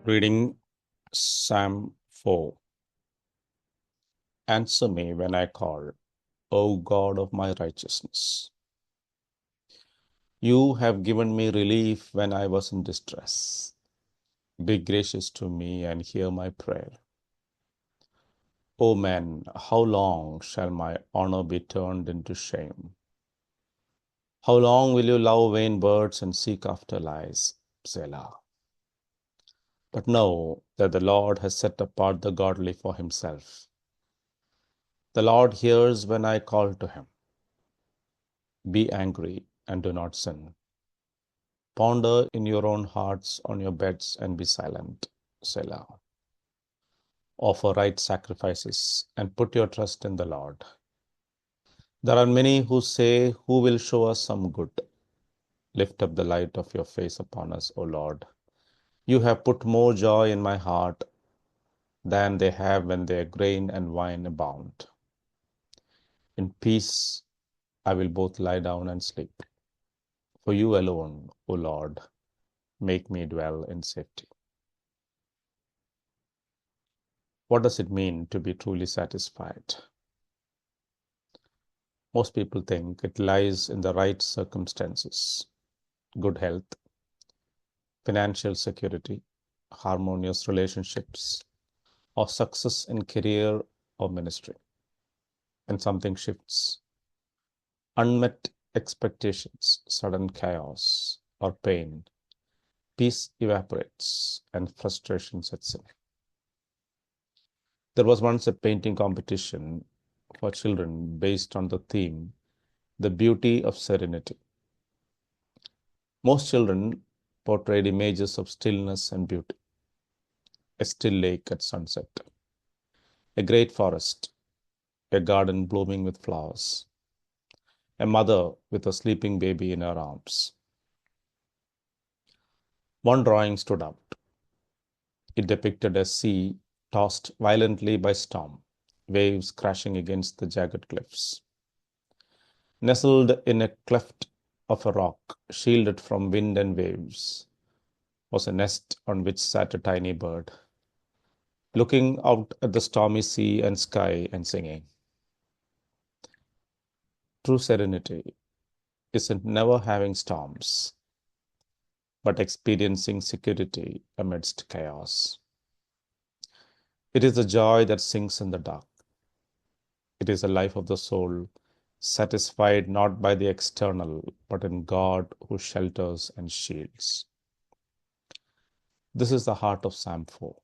Reading Psalm 4. Answer me when I call, O God of my righteousness. You have given me relief when I was in distress. Be gracious to me and hear my prayer. O man, how long shall my honor be turned into shame? How long will you love vain words and seek after lies? Selah. But know that the Lord has set apart the godly for himself. The Lord hears when I call to him. Be angry and do not sin. Ponder in your own hearts on your beds and be silent. Selah. Offer right sacrifices and put your trust in the Lord. There are many who say, who will show us some good? Lift up the light of your face upon us, O Lord. You have put more joy in my heart than they have when their grain and wine abound. In peace I will both lie down and sleep. For you alone, O Lord, make me dwell in safety. What does it mean to be truly satisfied? Most people think it lies in the right circumstances, good health, financial security, harmonious relationships, or success in career or ministry. And something shifts. Unmet expectations, sudden chaos, or pain, peace evaporates and frustration sets in. There was once a painting competition for children based on the theme, the beauty of serenity. Most children portrayed images of stillness and beauty. A still lake at sunset, a great forest, a garden blooming with flowers, a mother with a sleeping baby in her arms. One drawing stood out. It depicted a sea tossed violently by storm, waves crashing against the jagged cliffs. Nestled in a cleft of a rock, shielded from wind and waves, was a nest on which sat a tiny bird, looking out at the stormy sea and sky and singing. True serenity isn't never having storms, but experiencing security amidst chaos. It is a joy that sinks in the dark. It is a life of the soul, satisfied not by the external, but in God who shelters and shields. This is the heart of Psalm 4.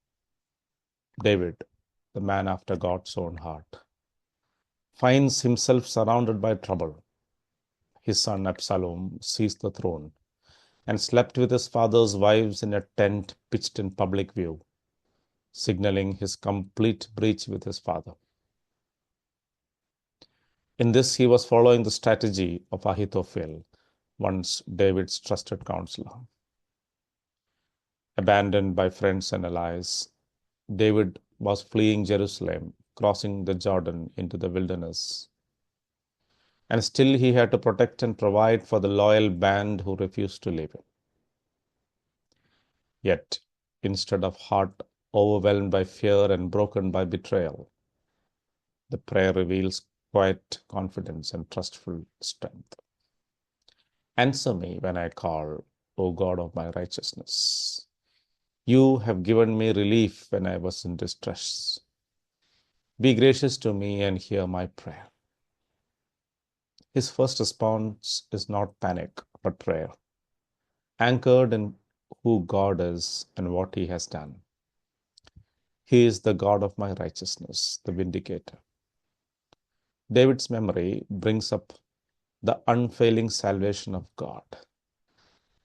David, the man after God's own heart, finds himself surrounded by trouble. His son Absalom seized the throne and slept with his father's wives in a tent pitched in public view, signaling his complete breach with his father. In this, he was following the strategy of Ahithophel, once David's trusted counselor. Abandoned by friends and allies, David was fleeing Jerusalem, crossing the Jordan into the wilderness. And still he had to protect and provide for the loyal band who refused to leave him. Yet, instead of heart overwhelmed by fear and broken by betrayal, the prayer reveals quiet confidence and trustful strength. Answer me when I call, O God of my righteousness. You have given me relief when I was in distress. Be gracious to me and hear my prayer. His first response is not panic, but prayer, anchored in who God is and what he has done. He is the God of my righteousness, the vindicator. David's memory brings up the unfailing salvation of God,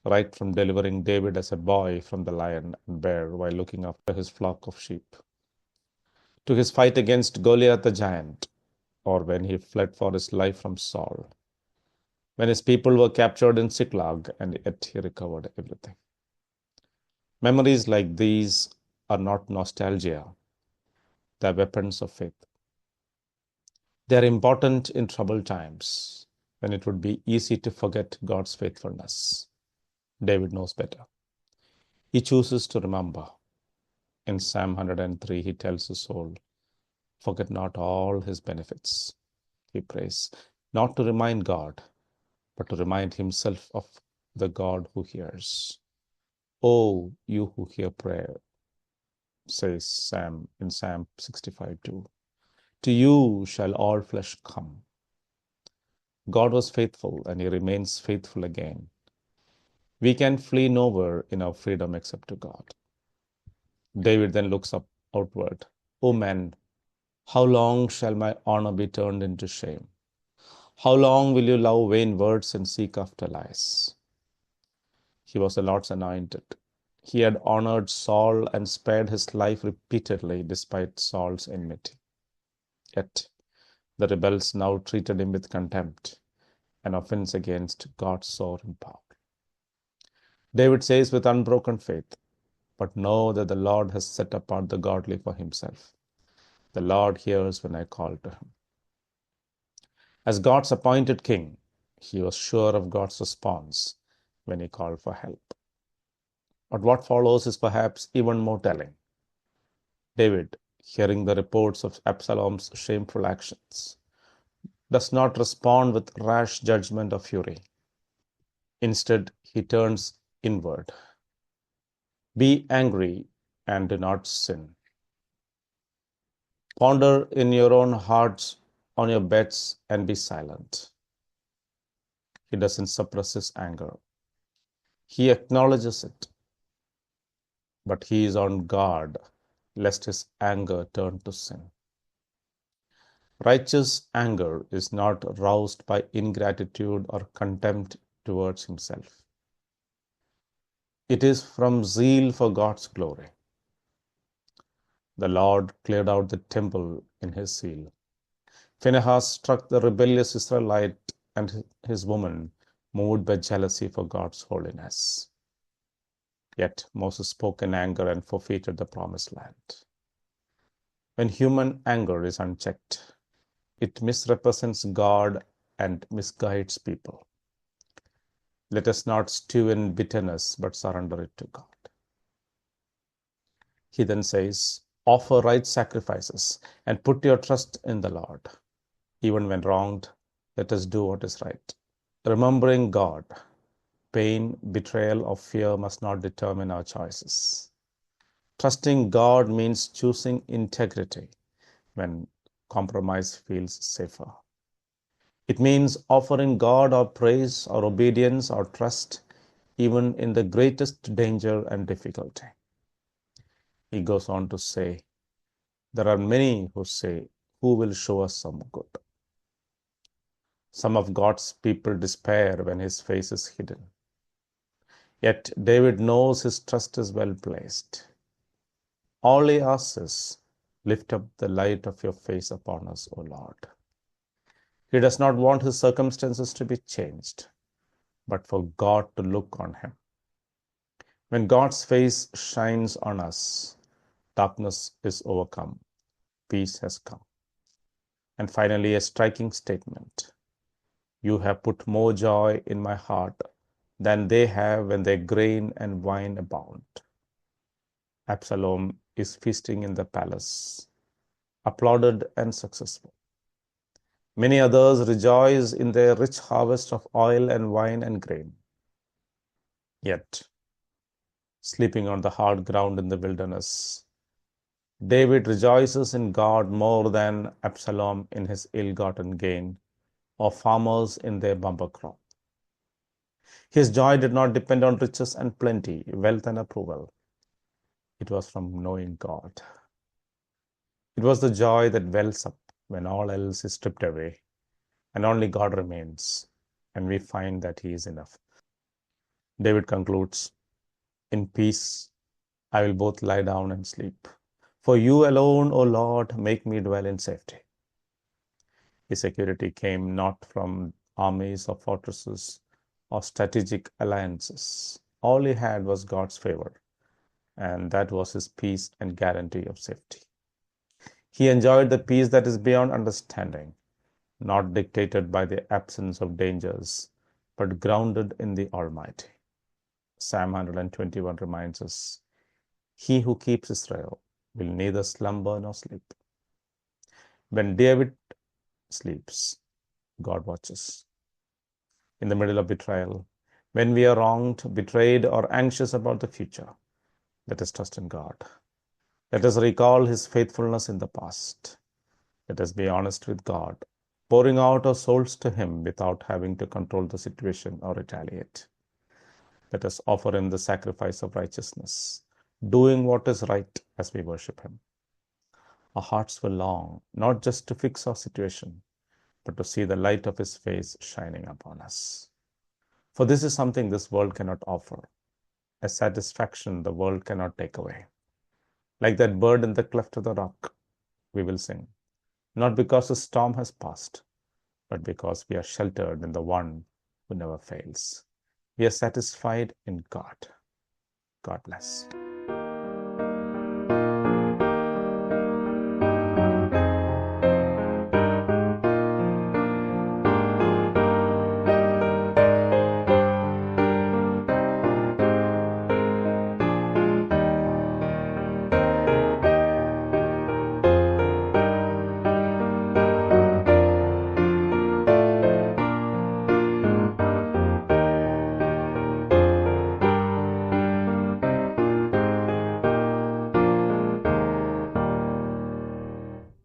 right from delivering David as a boy from the lion and bear while looking after his flock of sheep, to his fight against Goliath the giant, or when he fled for his life from Saul, when his people were captured in Ziklag and yet he recovered everything. Memories like these are not nostalgia, they are weapons of faith. They are important in troubled times when it would be easy to forget God's faithfulness. David knows better. He chooses to remember. In Psalm 103, he tells his soul, forget not all his benefits. He prays, not to remind God, but to remind himself of the God who hears. Oh, you who hear prayer, says Sam in Psalm 65:2. To you shall all flesh come. God was faithful and he remains faithful again. We can flee nowhere in our freedom except to God. David then looks up outward. O men, how long shall my honor be turned into shame? How long will you love vain words and seek after lies? He was the Lord's anointed. He had honored Saul and spared his life repeatedly despite Saul's enmity. Yet the rebels now treated him with contempt, an offense against God's sovereign power. David says with unbroken faith, but know that the Lord has set apart the godly for himself. The Lord hears when I call to him. As God's appointed king, he was sure of God's response when he called for help. But what follows is perhaps even more telling. David, hearing the reports of Absalom's shameful actions, does not respond with rash judgment or fury. Instead, he turns inward. Be angry and do not sin. Ponder in your own hearts on your beds and be silent. He doesn't suppress his anger. He acknowledges it. But he is on guard lest his anger turn to sin. Righteous anger is not roused by ingratitude or contempt towards himself. It is from zeal for God's glory. The Lord cleared out the temple in his zeal. Phinehas struck the rebellious Israelite and his woman, moved by jealousy for God's holiness. Yet Moses spoke in anger and forfeited the promised land. When human anger is unchecked, it misrepresents God and misguides people. Let us not stew in bitterness, but surrender it to God. He then says, offer right sacrifices and put your trust in the Lord. Even when wronged, let us do what is right. Remembering God, pain, betrayal, or fear must not determine our choices. Trusting God means choosing integrity when compromise feels safer. It means offering God our praise, our obedience, our trust, even in the greatest danger and difficulty. He goes on to say, there are many who say, who will show us some good? Some of God's people despair when his face is hidden. Yet David knows his trust is well placed. All he asks is, lift up the light of your face upon us, O Lord. He does not want his circumstances to be changed, but for God to look on him. When God's face shines on us, darkness is overcome, peace has come. And finally, a striking statement. You have put more joy in my heart than they have when their grain and wine abound. Absalom is feasting in the palace, applauded and successful. Many others rejoice in their rich harvest of oil and wine and grain. Yet, sleeping on the hard ground in the wilderness, David rejoices in God more than Absalom in his ill-gotten gain, or farmers in their bumper crop. His joy did not depend on riches and plenty, wealth and approval. It was from knowing God. It was the joy that wells up when all else is stripped away and only God remains, and we find that he is enough. David concludes, in peace I will both lie down and sleep. For you alone, O Lord, make me dwell in safety. His security came not from armies or fortresses or strategic alliances. All he had was God's favor, and that was his peace and guarantee of safety. He enjoyed the peace that is beyond understanding, not dictated by the absence of dangers, but grounded in the Almighty. Psalm 121 reminds us, He who keeps Israel will neither slumber nor sleep. When David sleeps, God watches. In the middle of betrayal, when we are wronged, betrayed, or anxious about the future, let us trust in God. Let us recall His faithfulness in the past. Let us be honest with God, pouring out our souls to Him without having to control the situation or retaliate. Let us offer Him the sacrifice of righteousness, doing what is right as we worship Him. Our hearts will long, not just to fix our situation, but to see the light of His face shining upon us. For this is something this world cannot offer, a satisfaction the world cannot take away. Like that bird in the cleft of the rock, we will sing, not because the storm has passed, but because we are sheltered in the One who never fails. We are satisfied in God. God bless.